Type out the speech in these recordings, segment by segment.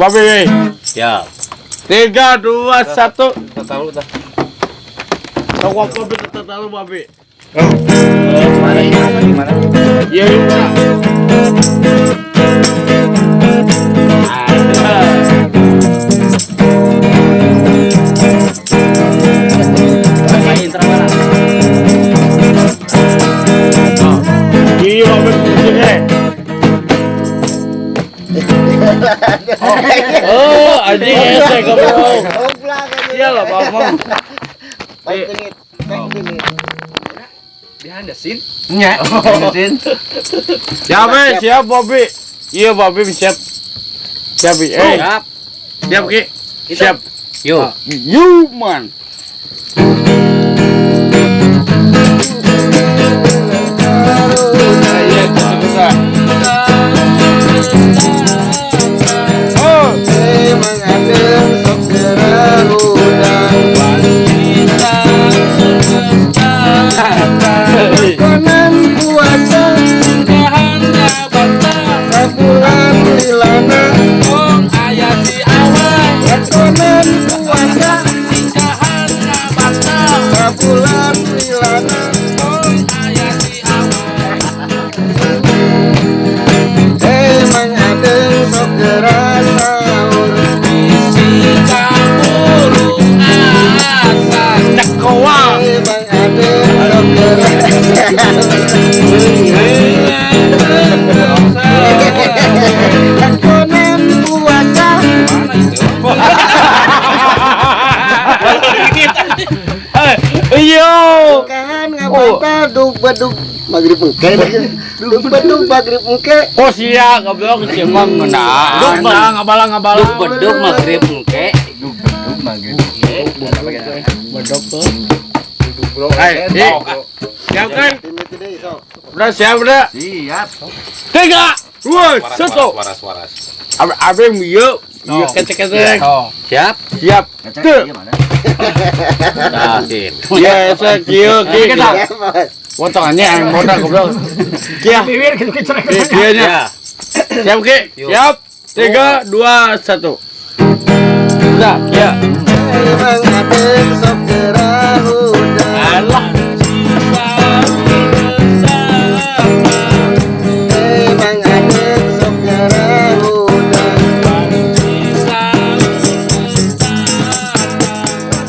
Babi. Ya. 3, 2, 1. Tahu dah. Tahu apa betul tahu babi. Gimana? Iya juga. Main terang. Iya babi putih. Oh, anjing esek goblok. Iya lah, Bang. Dihandasin. Nya. Siap, Bobby. Iya, Bobby siap. Siap, Siap. Siap, Ki. Siap. Yuk. You man. Iyo kan ngabata duk baduk magrib engke duk baduk magrib engke oh sia goblok cemang ngeunaan ngabala Duk beduk magrib engke. bedok tuh siap kan udah siap udah siap 3, 2, 1 Waras. abeng yuk kecek-kecek Siap. siap tuh Nah, gitu. ya saya kieu potongannya yang botak goblok kia kieunya siap ki siap 3, 2, 1 udah kia emang adem sok gerah udah alah emang adem sok gerah udah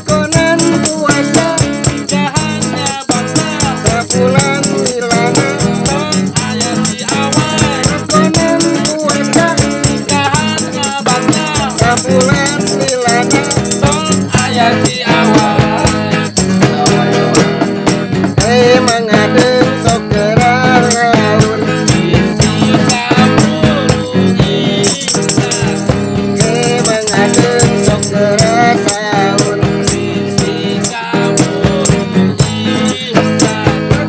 konan puasa sapulan milana konan puasa sapulan milana emang adem sok gerah ngaur emang adem sok gerah sahur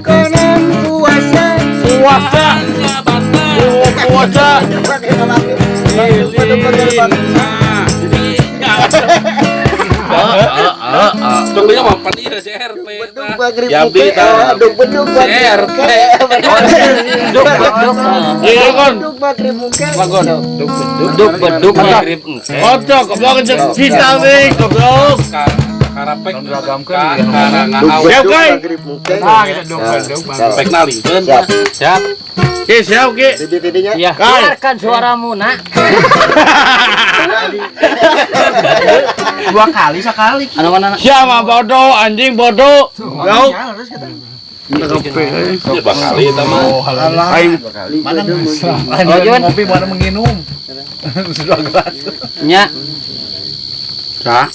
konan puasa puasa Tunggunya mau pan ieu si RP. beduk magrib Ya, engke Bi, duk beduk magrib RP. iya kon beduk magrib engke Bagon. Duk beduk magrib engke. Kocok, goblok cinta nih, goblok. Karapek duk Siap, beduk Kai? magrib engke karapek nalingkeun. Siap. Siap. Ki, siap, Ki. tidinya Ya, Kai. keluarkan suaramu, Nak. 2 kali sekali Anu mana? Siapa bodoh, anjing bodoh. Gau. Bakali eta mah. Aing mana Ngopi mana menginum. Nya, Sah.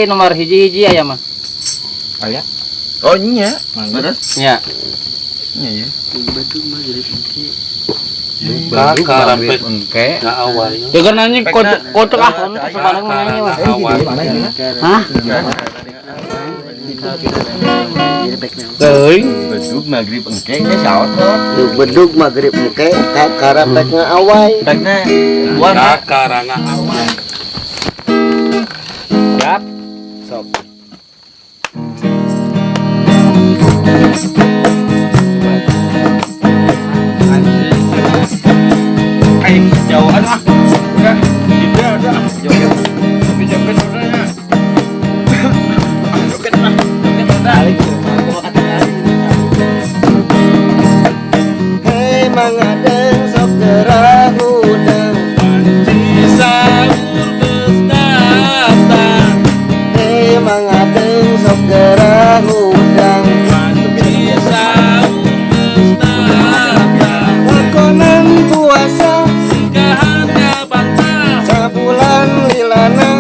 nomor hiji aya mah. Aya. Oh nya. Mangga. Nya. Nya ya. Karapek engke. na awal. Jangan nanya kocok ah. Sebarang mana mah. Hah? Teuing. Beduk magrib engke nya saot kok. duk beduk magrib engke karapek ngaawai Tekna Karanga awal. Siap. sok Aing jauhan ah. Udah, tidak Mang Adeng sok gerah udang lakonan puasa sabulan lilana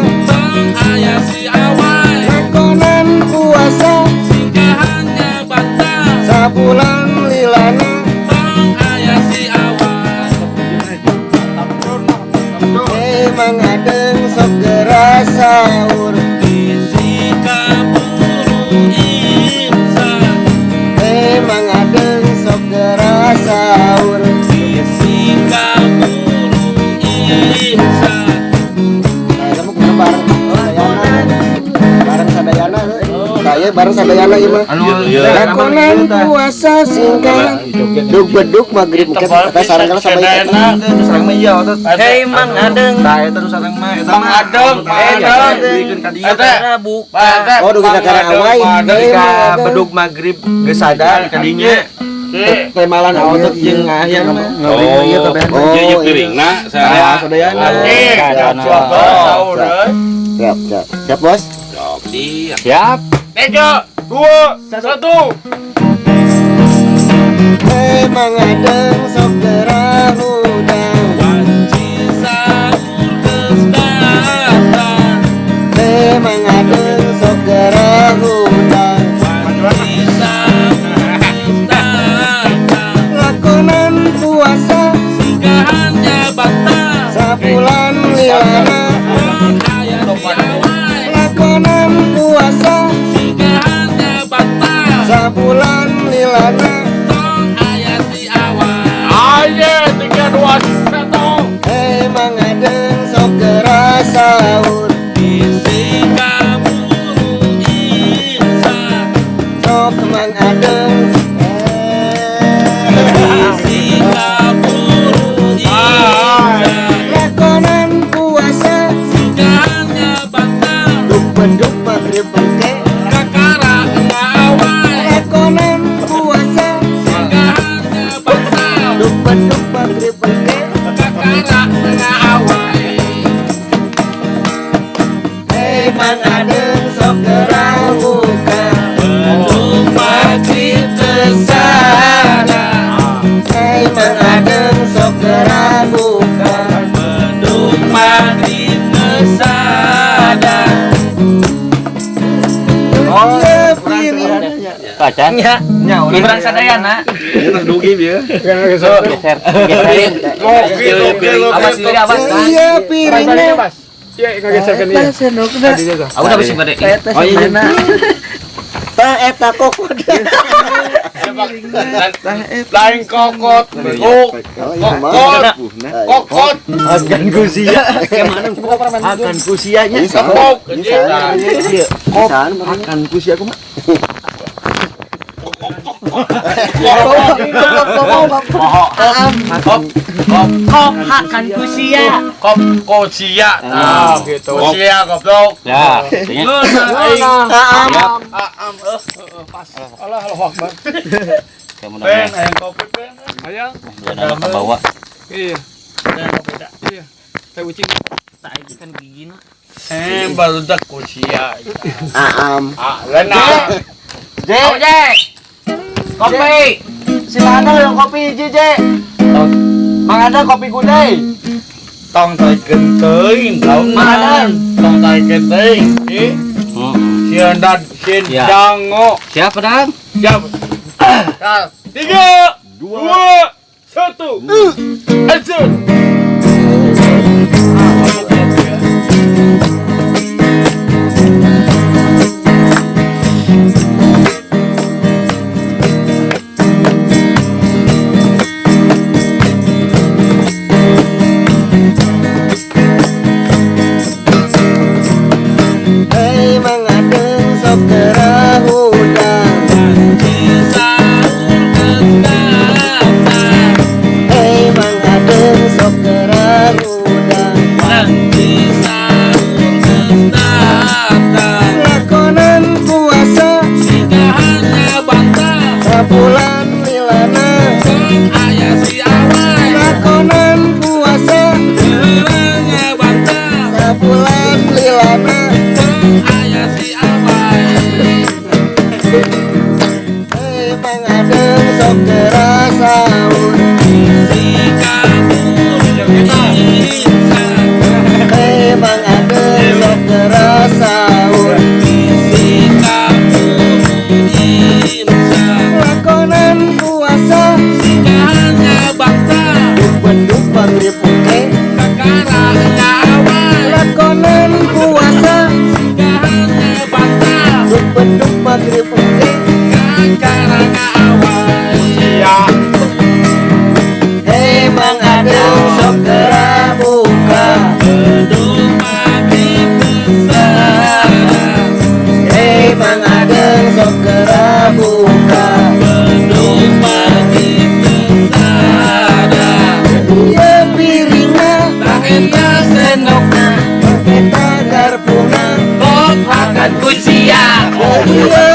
lakonan puasa sabulan lilana Mang Adeng sok gerah sahur Mang Adeng sok gerah sahur kamu kena bareng Sadayana saya bareng Sadayana ieu mah lakonan puasa singkat dug bedug magrib mungkin kata sareng kala sampai sareng mah iya otot. Hei Mang Adeng. Tah eta sareng mah eta Mang Adeng, dikeun ka dieu. oh dugi ka karang awai Ketika bedug magrib geus sada ka dinya. Temalan otot jeung ngayang mah. Oh, Ieu kabeh. Jadi piringna saya. Sadayana. Siap bos Siap. 3, 2, 1. Mang Adeng sok gerah udang Mang Adeng sok gerah udang lakonan puasa sabulan lilana lakonan puasa sabulan lilana Ayo 3, 2, 1. Mang Adeng sok gerah sahur sok Mang Adeng lakonan puasa dug bedug magrib engke lakonan puasa dug bedug magrib engke Mang Adeng sok gerah buka Mang Adeng sok gerah buka oh iya piring Kacan. Nya urang Sadayana. Ieu teh dugi bieu. Geser. Geserin. Awas diri awas. iya piringnya Iya, ngageserkeun ieu. Aku udah bersih bade. oh iya tah eta kokot Lain kokot, kokot. Akan kusia. Akan kusianya. Kok, Akan kusia kumaha? Kok akan kusia. Kosia. Nah, gitu. Kosia goblok. Ya. Pas. Allahu Akbar. Kamu Ben, namanya. ayam kopi ben. Ayam. Jangan ke bawah. Iya. Ayam kopi dah. Iya. Teh ucing. Tak ikan gigina. Baru dak kosia. Aam Lena. Jack. Kopi. silakan yang kopi hiji je Mang Adeng kopi gudai Tong taikeun teuing, tong taikeun teuing. Sieun dan sieun Ya. jango. Siap, Pedang? Siap. 3, 2, 1. Action. Hei Mang Adeng sok gerah udang Hei Mang Adeng sok gerah maghrib Mang Adeng sok geura buka Mang Adeng sok geura buka Ieu piringna eta garpuna Makan kuciak. Ieu